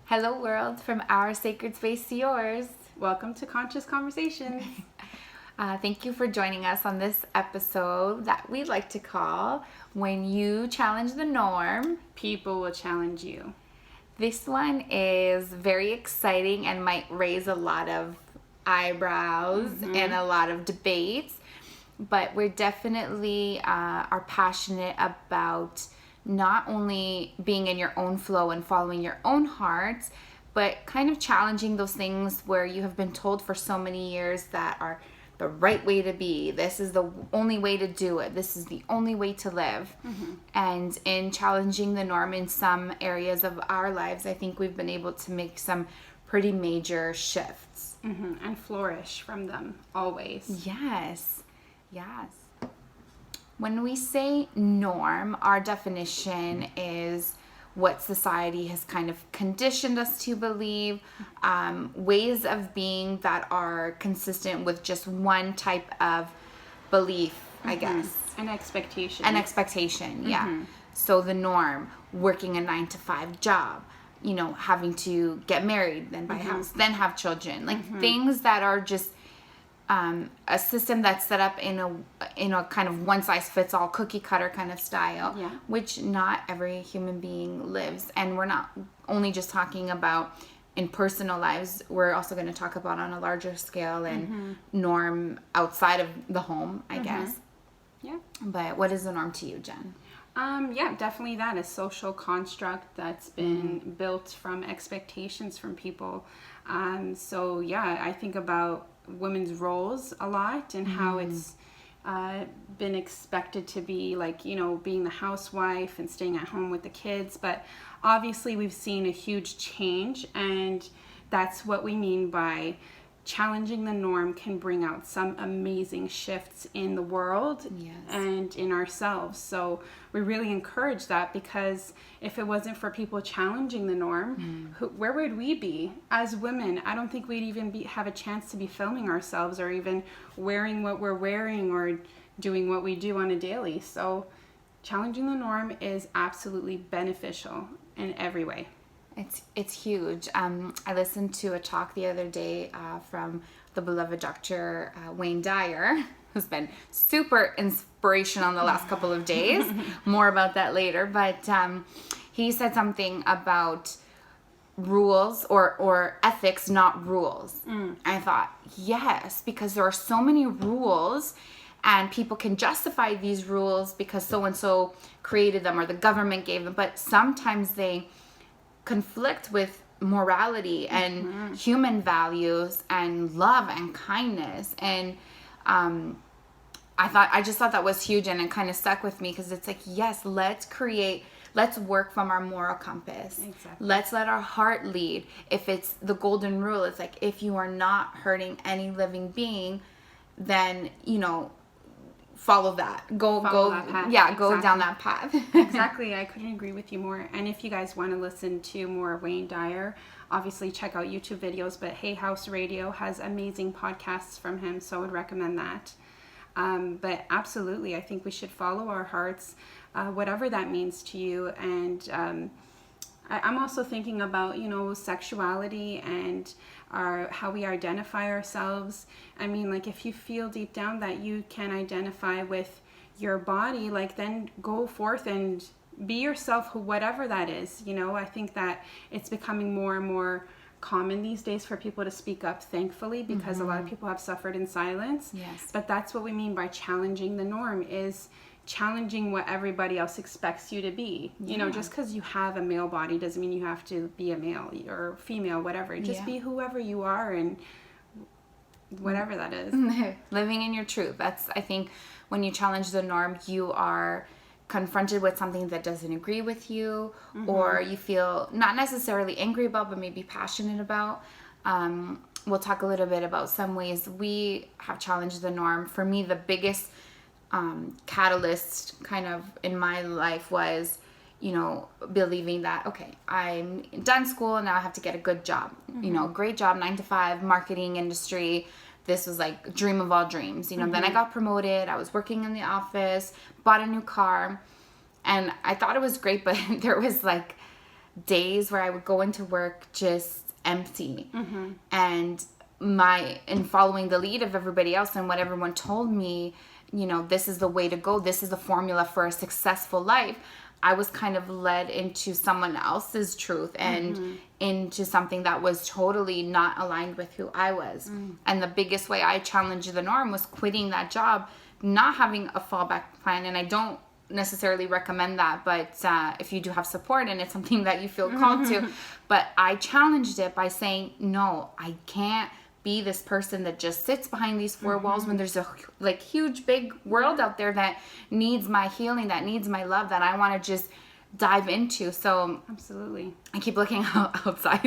Hello world, from our sacred space to yours. Welcome to Conscious Conversations. Thank you for joining us on this episode that we like to call When You Challenge the Norm. People will challenge you. This one is very exciting and might raise a lot of eyebrows and a lot of debates, but we're definitely are passionate about not only being in your own flow and following your own hearts, but kind of challenging those things where you have been told for so many years that are the right way to be. This is the only way to do it. This is the only way to live. And in challenging the norm in some areas of our lives, I think we've been able to make some pretty major shifts. And flourish from them, always. Yes. When we say norm, our definition is what society has kind of conditioned us to believe, ways of being that are consistent with just one type of belief, I guess. An expectation. Yeah. So the norm, working a 9-to-5 job, having to get married, then buy a house, then have children, things that are just a system that's set up in a kind of one size fits all cookie cutter kind of style, which not every human being lives. And we're not only just talking about in personal lives, we're also going to talk about on a larger scale and norm outside of the home, I guess. Yeah. But what is the norm to you, Jen? Definitely that, a social construct that's been built from expectations from people. I think about women's roles a lot and how it's been expected to be being the housewife and staying at home with the kids. But obviously we've seen a huge change, and that's what we mean by challenging the norm can bring out some amazing shifts in the world and in ourselves. So we really encourage that, because if it wasn't for people challenging the norm, where would we be as women? I don't think we'd even have a chance to be filming ourselves or even wearing what we're wearing or doing what we do on a daily. So challenging the norm is absolutely beneficial in every way. It's huge. I listened to a talk the other day from the beloved Dr. Wayne Dyer, who's been super inspirational in the last couple of days. More about that later. But he said something about rules or ethics, not rules. I thought, yes, because there are so many rules, and people can justify these rules because so-and-so created them or the government gave them. But sometimes they conflict with morality and human values and love and kindness, and I just thought that was huge, and it kind of stuck with me, because it's like, yes, let's work from our moral compass. Exactly. Let's let our heart lead. If it's the golden rule, it's like, if you are not hurting any living being, then follow that. Go that path. Yeah, go down that path. Exactly. I couldn't agree with you more. And if you guys want to listen to more of Wayne Dyer, obviously check out YouTube videos, but Hay House Radio has amazing podcasts from him, so I would recommend that. But absolutely, I think we should follow our hearts, whatever that means to you. And I'm also thinking about, sexuality and how we identify ourselves. I mean, if you feel deep down that you can identify with your body, then go forth and be yourself, whatever that is. I think that it's becoming more and more common these days for people to speak up, thankfully, because a lot of people have suffered in silence. Yes. But that's what we mean by challenging the norm, is challenging what everybody else expects you to be. Just because you have a male body doesn't mean you have to be a male or female, whatever. Just be whoever you are, and whatever that is. Living in your truth. That's, I think, when you challenge the norm, you are confronted with something that doesn't agree with you, or you feel not necessarily angry about, but maybe passionate about. We'll talk a little bit about some ways we have challenged the norm. For me, the biggest catalyst kind of in my life was, believing that, okay, I'm done school and now I have to get a good job, great job, 9-to-5, marketing industry. This was like dream of all dreams, Then I got promoted. I was working in the office, bought a new car, and I thought it was great, but there was days where I would go into work just empty. And in following the lead of everybody else and what everyone told me, you know, this is the way to go, this is the formula for a successful life, I was kind of led into someone else's truth and into something that was totally not aligned with who I was. And the biggest way I challenged the norm was quitting that job, not having a fallback plan. And I don't necessarily recommend that, but if you do have support and it's something that you feel called to, but I challenged it by saying, no, I can't be this person that just sits behind these four walls when there's a like huge big world out there that needs my healing, that needs my love, that I want to just dive into. So absolutely, I keep looking outside.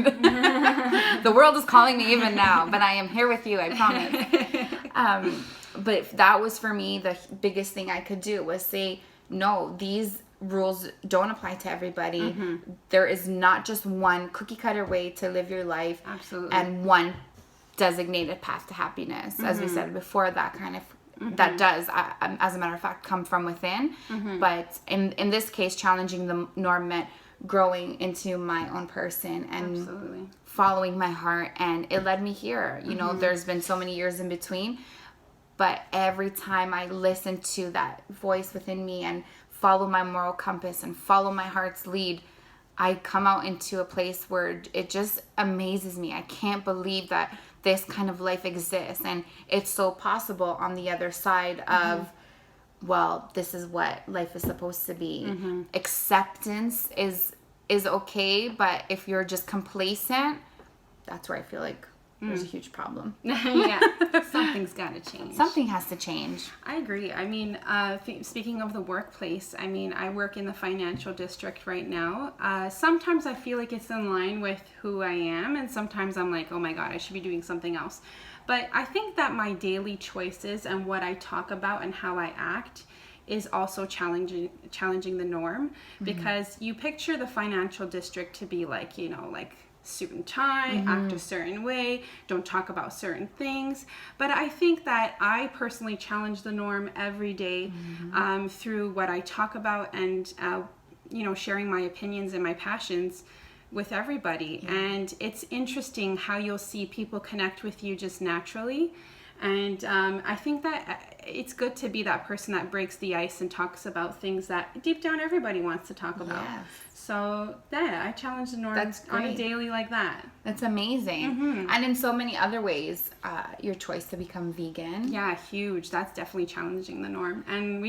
The world is calling me even now, but I am here with you, I promise. But if that was for me, the biggest thing I could do was say, no, these rules don't apply to everybody. There is not just one cookie cutter way to live your life. Absolutely. And one designated path to happiness. As we said before, that kind of that does, as a matter of fact, come from within. But in this case, challenging the norm meant growing into my own person and following my heart, and it led me here. You know, there's been so many years in between, but every time I listen to that voice within me and follow my moral compass and follow my heart's lead, I come out into a place where it just amazes me. I can't believe that this kind of life exists, and it's so possible on the other side of, well, this is what life is supposed to be. Acceptance is okay, but if you're just complacent, that's where I feel like there's a huge problem. Yeah, something's got to change. Something has to change. I agree. I mean, speaking of the workplace, I mean, I work in the financial district right now. Sometimes I feel like it's in line with who I am, and sometimes I'm like, oh my God, I should be doing something else. But I think that my daily choices and what I talk about and how I act is also challenging the norm, because you picture the financial district to be like, you know, like suit and tie, act a certain way, don't talk about certain things. But I think that I personally challenge the norm every day through what I talk about and, you know, sharing my opinions and my passions with everybody. And it's interesting how you'll see people connect with you just naturally. And I think that it's good to be that person that breaks the ice and talks about things that deep down everybody wants to talk about. Yes. So yeah, I challenge the norm on a daily like that. That's amazing. And in so many other ways, your choice to become vegan. Yeah, huge. That's definitely challenging the norm. And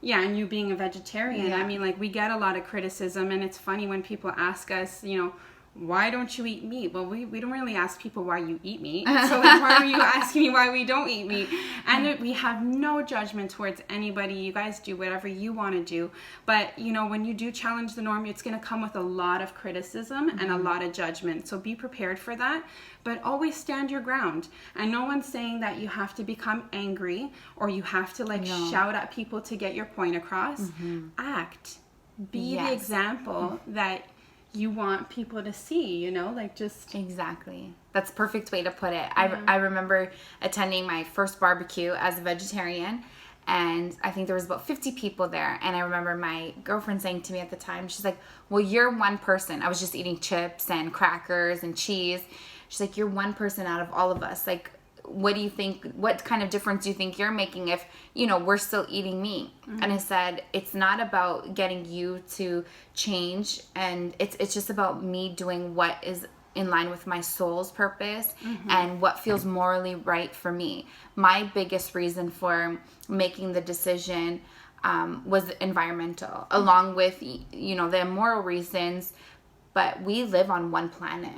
and you being a vegetarian, I mean, like, we get a lot of criticism, and it's funny when people ask us, you know, why don't you eat meat? Well, we don't really ask people why you eat meat. So like, why are you asking me why we don't eat meat? And we have no judgment towards anybody. You guys do whatever you want to do. But, you know, when you do challenge the norm, it's going to come with a lot of criticism and a lot of judgment. So be prepared for that. But always stand your ground. And no one's saying that you have to become angry or you have to shout at people to get your point across. Act. Be the example that you want people to see, you know, like just... Exactly. That's a perfect way to put it. I remember attending my first barbecue as a vegetarian, and I think there was about 50 people there. And I remember my girlfriend saying to me at the time, she's like, well, you're one person. I was just eating chips and crackers and cheese. She's like, you're one person out of all of us. Like, what do you think, what kind of difference do you think you're making if, you know, we're still eating meat? And I said, it's not about getting you to change, and it's just about me doing what is in line with my soul's purpose and what feels morally right for me. My biggest reason for making the decision was environmental, along with, you know, the immoral reasons. But we live on one planet.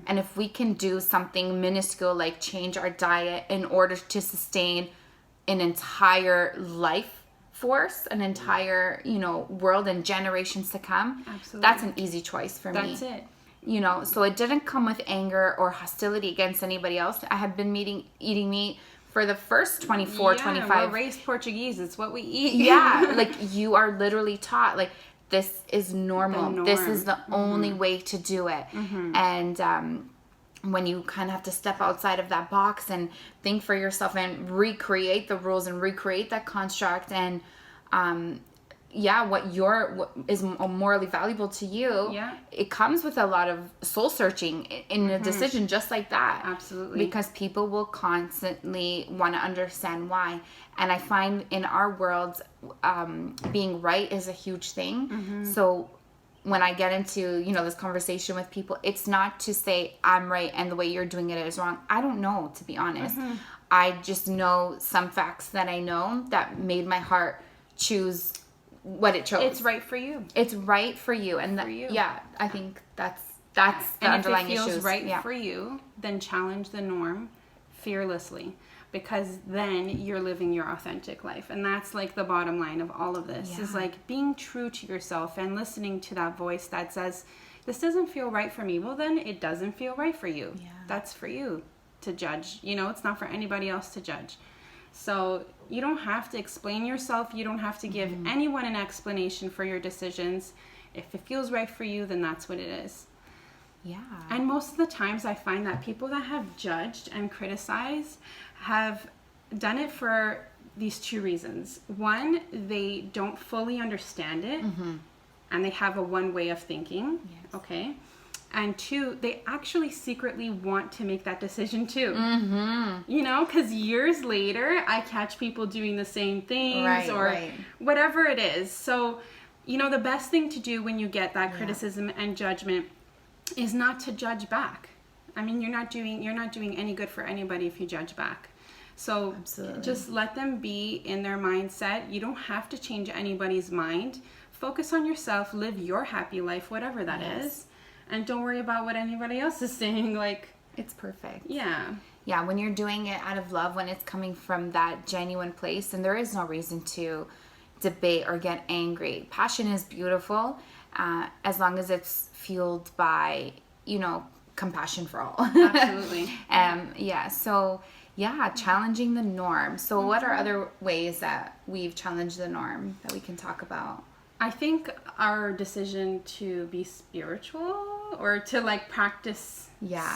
And if we can do something minuscule like change our diet in order to sustain an entire life force, an entire, you know, world and generations to come, that's an easy choice for me. That's it. You know, so it didn't come with anger or hostility against anybody else. I had been eating meat for the first 24, 25. We're raised Portuguese. It's what we eat. Yeah, like you are literally taught, like, this is normal. This is the only way to do it. And when you kind of have to step outside of that box and think for yourself and recreate the rules and recreate that construct and what is morally valuable to you, it comes with a lot of soul searching in a decision just like that. Absolutely. Because people will constantly want to understand why. And I find in our world, being right is a huge thing. So when I get into, this conversation with people, it's not to say I'm right and the way you're doing it is wrong. I don't know, to be honest. I just know some facts that I know that made my heart choose what it chose. It's right for you. It's right for you. And I think that's the underlying issues. And if it feels right for you, then challenge the norm fearlessly, because then you're living your authentic life. And that's like the bottom line of all of this is like being true to yourself and listening to that voice that says, this doesn't feel right for me. Well, then it doesn't feel right for you. That's for you to judge. It's not for anybody else to judge. So you don't have to explain yourself. You don't have to give anyone an explanation for your decisions. If it feels right for you, then that's what it is. Yeah. And most of the times I find that people that have judged and criticized have done it for these two reasons. One, they don't fully understand it and they have a one way of thinking. Okay. And two, they actually secretly want to make that decision too. Because years later, I catch people doing the same things or whatever it is. So, the best thing to do when you get that criticism and judgment is not to judge back. I mean, you're not doing any good for anybody if you judge back. So just let them be in their mindset. You don't have to change anybody's mind. Focus on yourself. Live your happy life, whatever that is. And don't worry about what anybody else is saying. Like, it's perfect. Yeah. Yeah, when you're doing it out of love, when it's coming from that genuine place, and there is no reason to debate or get angry. Passion is beautiful, as long as it's fueled by, compassion for all. Absolutely. Challenging the norm. So what are other ways that we've challenged the norm that we can talk about? I think our decision to be spiritual or to practice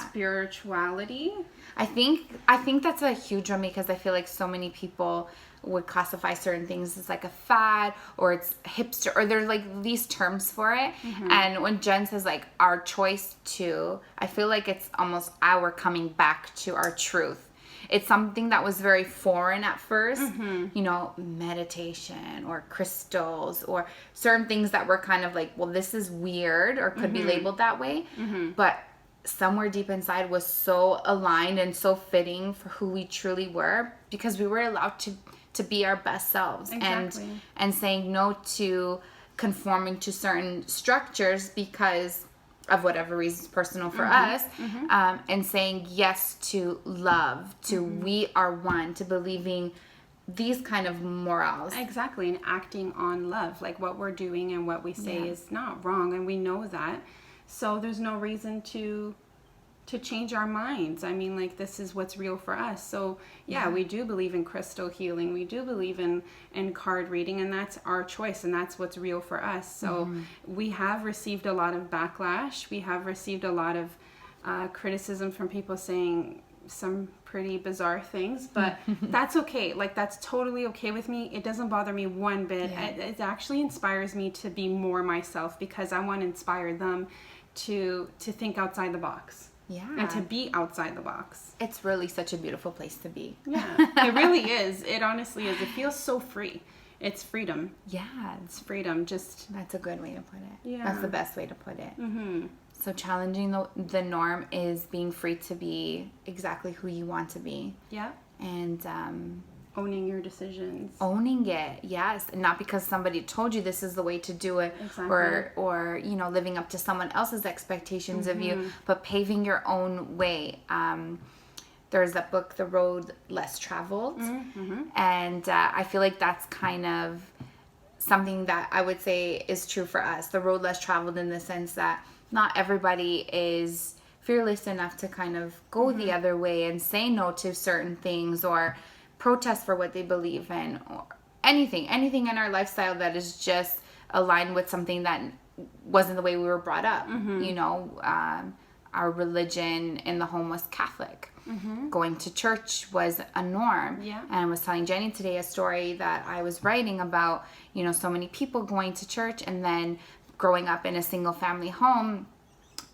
spirituality. I think that's a huge one, because I feel like so many people would classify certain things as like a fad or it's hipster, or there's like these terms for it. And when Jen says like our choice to, I feel like it's almost our coming back to our truth. It's something that was very foreign at first, meditation or crystals or certain things that were kind of like, well, this is weird or could be labeled that way. But somewhere deep inside was so aligned and so fitting for who we truly were, because we were allowed to be our best selves. And saying no to conforming to certain structures because of whatever reasons personal for us, and saying yes to love, to we are one, to believing these kind of morals. Exactly, and acting on love. Like what we're doing and what we say is not wrong, and we know that. So there's no reason to change our minds. I mean, like, this is what's real for us. So we do believe in crystal healing. We do believe in card reading, and that's our choice, and that's what's real for us. So we have received a lot of backlash. We have received a lot of criticism from people saying some pretty bizarre things, but that's okay. Like, that's totally okay with me. It doesn't bother me one bit. It actually inspires me to be more myself, because I want to inspire them to think outside the box. And to be outside the box. It's really such a beautiful place to be. It really is. It honestly is. It feels so free. It's freedom. It's freedom. That's a good way to put it. That's the best way to put it. So challenging the norm is being free to be exactly who you want to be. And owning your decisions. Owning it, yes. And not because somebody told you this is the way to do it, or living up to someone else's expectations of you, but paving your own way. There's that book, The Road Less Traveled. And I feel like that's kind of something that I would say is true for us. The road less traveled, in the sense that not everybody is fearless enough to kind of go the other way and say no to certain things, or protest for what they believe in, or anything in our lifestyle that is just aligned with something that wasn't the way we were brought up. our religion in the home was Catholic. Going to church was a norm. Yeah. And I was telling Jenny today a story that I was writing about, so many people going to church, and then growing up in a single family home.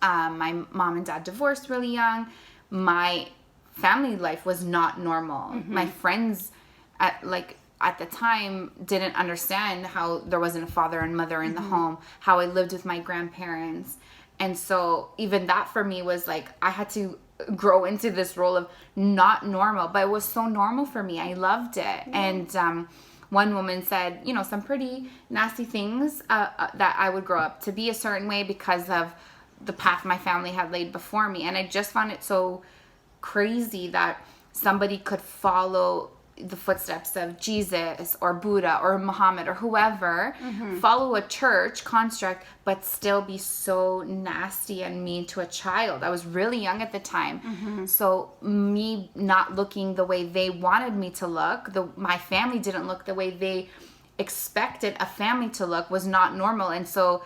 My mom and dad divorced really young. My family life was not normal. My friends at the time didn't understand how there wasn't a father and mother in the home, how I lived with my grandparents. And so even that for me was like, I had to grow into this role of not normal, but it was so normal for me. I loved it. And one woman said, some pretty nasty things that I would grow up to be a certain way because of the path my family had laid before me. And I just found it so crazy that somebody could follow the footsteps of Jesus or Buddha or Muhammad or whoever, follow a church construct, but still be so nasty and mean to a child. I was really young at the time. So me not looking the way they wanted me to look, my family didn't look the way they expected a family to look, was not normal. And so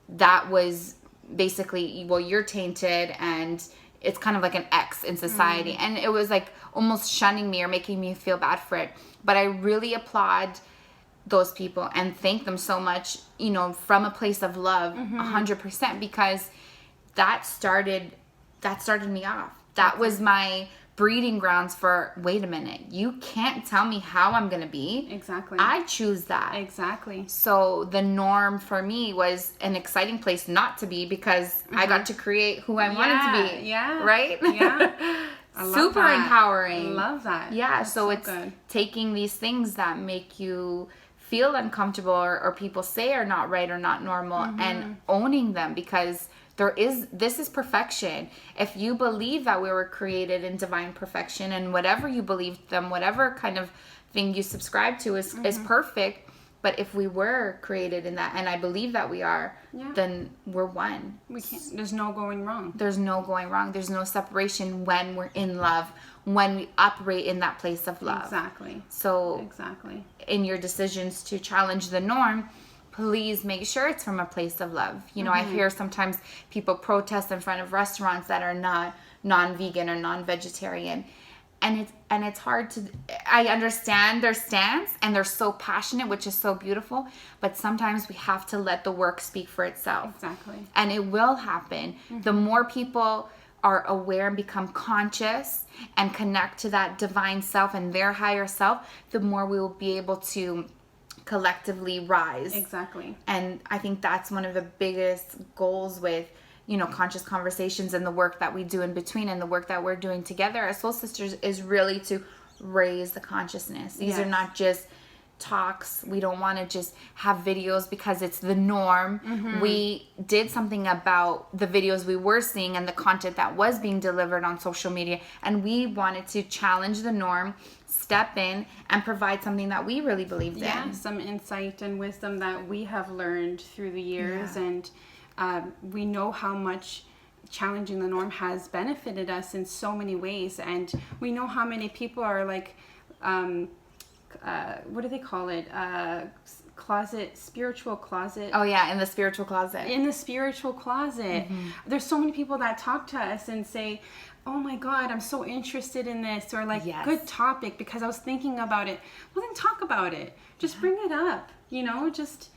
that was basically, well, you're tainted, and it's kind of like an X in society. And it was like almost shunning me or making me feel bad for it. But I really applaud those people and thank them so much, from a place of love, 100%, because that started me off. That was my breeding grounds for, wait a minute, you can't tell me how I'm going to be. Exactly. I choose that. Exactly. So the norm for me was an exciting place not to be, because I got to create who I wanted to be. Yeah. Right? Yeah. Super empowering. I love that. Yeah. That's so it's good. Taking taking these things that make you feel uncomfortable or people say are not right or not normal, and owning them, because this is perfection. If you believe that we were created in divine perfection, and whatever you believe them, whatever kind of thing you subscribe to is perfect. But if we were created in that, and I believe that we are, then we're one. We can't. There's no going wrong. There's no going wrong. There's no separation when we're in love, when we operate in that place of love. Exactly. So exactly. In your decisions to challenge the norm, please make sure it's from a place of love. I hear sometimes people protest in front of restaurants that are not non-vegan or non-vegetarian. And it's hard to, I understand their stance, and they're so passionate, which is so beautiful, but sometimes we have to let the work speak for itself. Exactly. And it will happen. The more people are aware and become conscious and connect to that divine self and their higher self, the more we will be able to collectively rise. Exactly. And I think that's one of the biggest goals with conscious conversations and the work that we do in between, and the work that we're doing together as soul sisters, is really to raise the consciousness. These are not just talks. We don't want to just have videos because it's the norm. We did something about the videos we were seeing and the content that was being delivered on social media, and we wanted to challenge the norm, step in, and provide something that we really believed in. Some insight and wisdom that we have learned through the years, and we know how much challenging the norm has benefited us in so many ways, and we know how many people are like, what do they call it? Spiritual closet. Oh yeah, in the spiritual closet. In the spiritual closet. There's so many people that talk to us and say, oh my God, I'm so interested in this, or like, good topic because I was thinking about it. Well, then talk about it. Just bring it up, just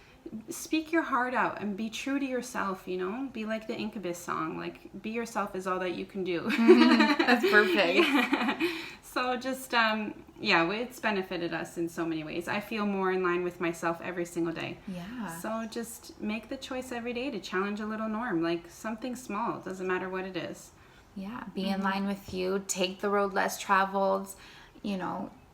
speak your heart out and be true to yourself, be like the Incubus song, like be yourself is all that you can do. That's perfect. So just it's benefited us in so many ways. I feel more in line with myself every single day. So just make the choice every day to challenge a little norm, like something small. It doesn't matter what it is. Be in line with you. Take the road less traveled,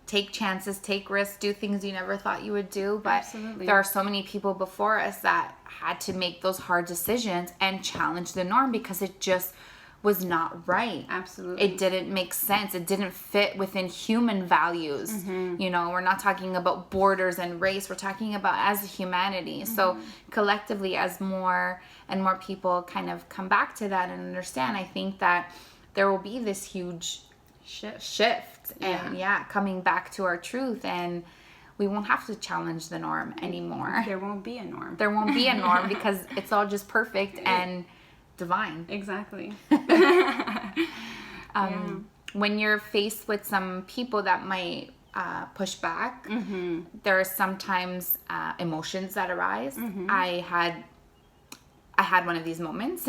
take chances, take risks, do things you never thought you would do. But Absolutely. There are so many people before us that had to make those hard decisions and challenge the norm because it just was not right. Absolutely. It didn't make sense. It didn't fit within human values. We're not talking about borders and race. We're talking about as a humanity. So collectively, as more and more people kind of come back to that and understand, I think that there will be this huge shift and coming back to our truth, and we won't have to challenge the norm anymore. There won't be a norm. There won't be a norm because it's all just perfect, and divine. Exactly. When you're faced with some people that might push back, there are sometimes emotions that arise. I had one of these moments.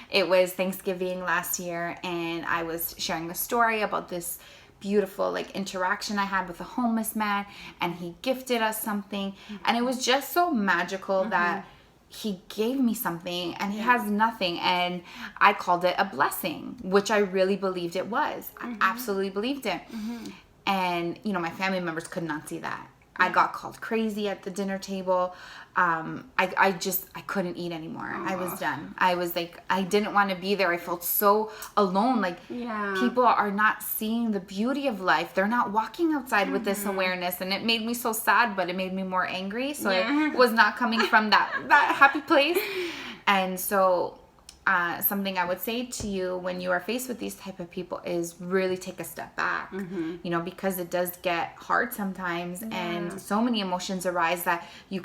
It was Thanksgiving last year, and I was sharing a story about this beautiful like interaction I had with a homeless man, and he gifted us something, and it was just so magical that he gave me something, and he has nothing, and I called it a blessing, which I really believed it was. I absolutely believed it. And you know, my family members could not see that. I got called crazy at the dinner table. I couldn't eat anymore. I was done. I was like, I didn't want to be there. I felt so alone. Like, people are not seeing the beauty of life. They're not walking outside with this awareness, and it made me so sad, but it made me more angry. So it was not coming from that happy place. And so something I would say to you when you are faced with these type of people is really take a step back, you know, because it does get hard sometimes, and so many emotions arise that you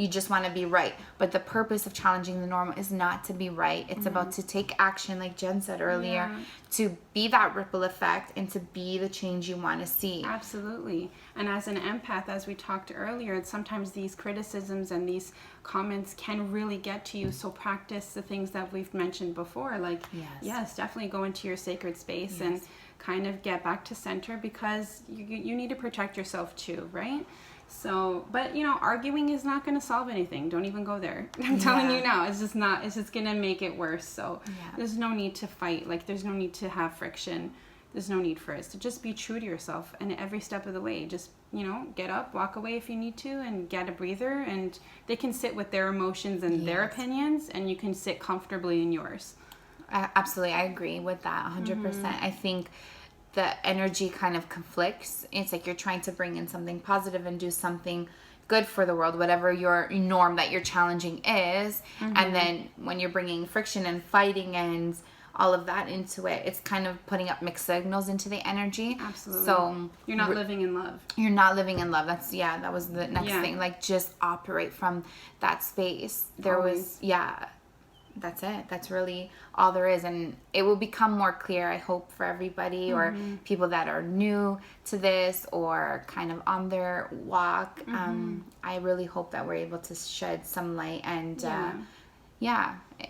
just want to be right. But the purpose of challenging the norm is not to be right. It's about to take action, like Jen said earlier, to be that ripple effect and to be the change you want to see. Absolutely. And as an empath, as we talked earlier, sometimes these criticisms and these comments can really get to you. So practice the things that we've mentioned before. Like, yes, definitely go into your sacred space and kind of get back to center, because you need to protect yourself too, right? So, but you know, arguing is not going to solve anything. Don't even go there. I'm telling you now, it's just not, it's just going to make it worse. So there's no need to fight. Like, there's no need to have friction. There's no need for it. So just be true to yourself, and every step of the way, just, you know, get up, walk away if you need to, and get a breather, and they can sit with their emotions and their opinions, and you can sit comfortably in yours. Absolutely. I agree with that 100%. I think the energy kind of conflicts. It's like you're trying to bring in something positive and do something good for the world, whatever your norm that you're challenging is. And then when you're bringing friction and fighting and all of that into it, it's kind of putting up mixed signals into the energy. Absolutely. So you're not living in love. You're not living in love. That's, that was the next thing. Like, just operate from that space. There was, that's it. That's really all there is. And it will become more clear, I hope, for everybody, or people that are new to this or kind of on their walk. I really hope that we're able to shed some light, and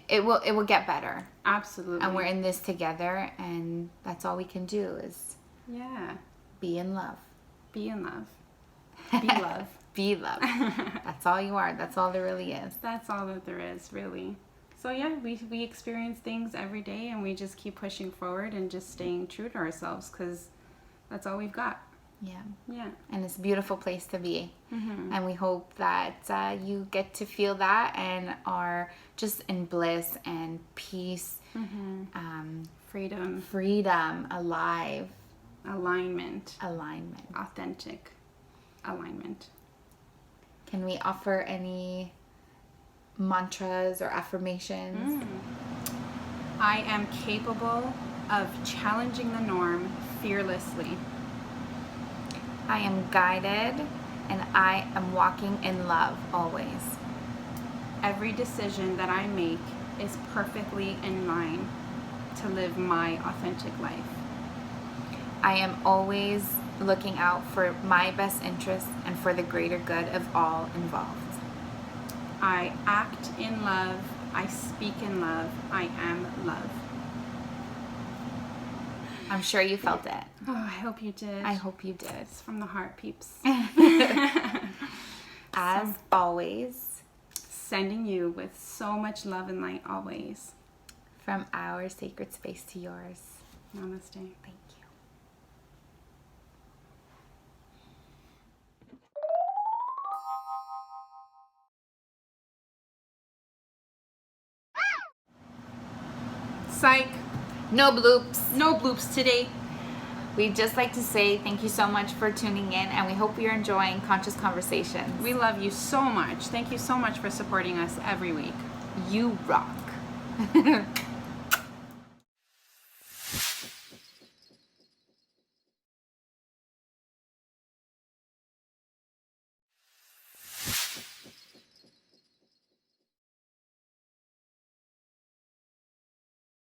it will get better. Absolutely. And we're in this together, and that's all we can do is be in love. Be in love. Be love. Be love. That's all you are. That's all there really is. That's all that there is, really. So we experience things every day, and we just keep pushing forward and just staying true to ourselves, because that's all we've got. Yeah. And it's a beautiful place to be. And we hope that you get to feel that and are just in bliss and peace, freedom, alive, alignment, authentic alignment. Can we offer any mantras or affirmations? I am capable of challenging the norm fearlessly. I am guided, and I am walking in love always. Every decision that I make is perfectly in line to live my authentic life. I am always looking out for my best interests and for the greater good of all involved. I act in love. I speak in love. I am love. I'm sure you felt it. Oh, I hope you did. I hope you did. It's from the heart, peeps. As always, sending you with so much love and light always. From our sacred space to yours. Namaste. Thank you. Psych. No bloops. No bloops today. We'd just like to say thank you so much for tuning in, and we hope you're enjoying Conscious Conversations. We love you so much. Thank you so much for supporting us every week. You rock.